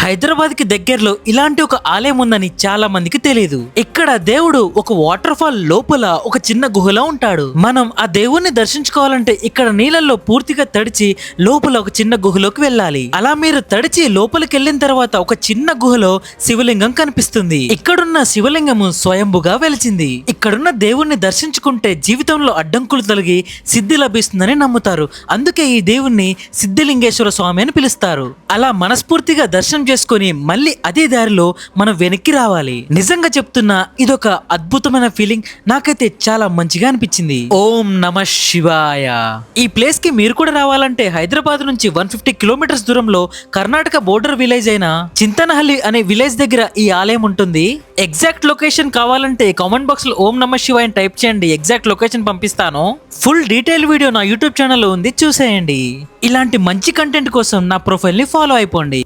హైదరాబాద్ కి దగ్గరలో ఇలాంటి ఒక ఆలయం ఉందని చాలా మందికి తెలియదు. ఇక్కడ దేవుడు ఒక వాటర్ ఫాల్ లోపల ఒక చిన్న గుహలో ఉంటాడు. మనం ఆ దేవుణ్ణి దర్శించుకోవాలంటే ఇక్కడ నీళ్ళల్లో పూర్తిగా తడిచి లోపల ఒక చిన్న గుహలోకి వెళ్ళాలి. అలా మీరు తడిచి లోపలికి వెళ్ళిన తర్వాత ఒక చిన్న గుహలో శివలింగం కనిపిస్తుంది. ఇక్కడున్న శివలింగము స్వయంభుగా వెలిచింది. ఇక్కడున్న దేవుణ్ణి దర్శించుకుంటే జీవితంలో అడ్డంకులు తొలగి సిద్ధి లభిస్తుందని నమ్ముతారు. అందుకే ఈ దేవుణ్ణి సిద్ధిలింగేశ్వర స్వామి అని పిలుస్తారు. అలా మనస్ఫూర్తిగా దర్శనం చేసుకొని మళ్ళీ అదే దారిలో మనం వెనక్కి రావాలి. నిజంగా చెప్తున్నా, ఇదొక అద్భుతమైన ఫీలింగ్. నాకైతే చాలా మంచిగా అనిపించింది. ఓం నమ శివాయ. ఈ ప్లేస్ కి మీరు కూడా రావాలంటే హైదరాబాద్ నుంచి 150 కిలోమీటర్స్ దూరంలో కర్ణాటక బోర్డర్ విలేజ్ అయిన చింతనహల్లి అనే విలేజ్ దగ్గర ఈ ఆలయం ఉంటుంది. ఎగ్జాక్ట్ లొకేషన్ కావాలంటే కామెంట్ బాక్స్ లో ఓం నమ శివాయ అని టైప్ చేయండి. ఎగ్జాక్ట్ లొకేషన్ పంపిస్తాను. ఫుల్ డీటెయిల్ వీడియో నా యూట్యూబ్ ఛానల్లో ఉంది, చూసేయండి. ఇలాంటి మంచి కంటెంట్ కోసం నా ప్రొఫైల్ ని ఫాలో అయిపోండి.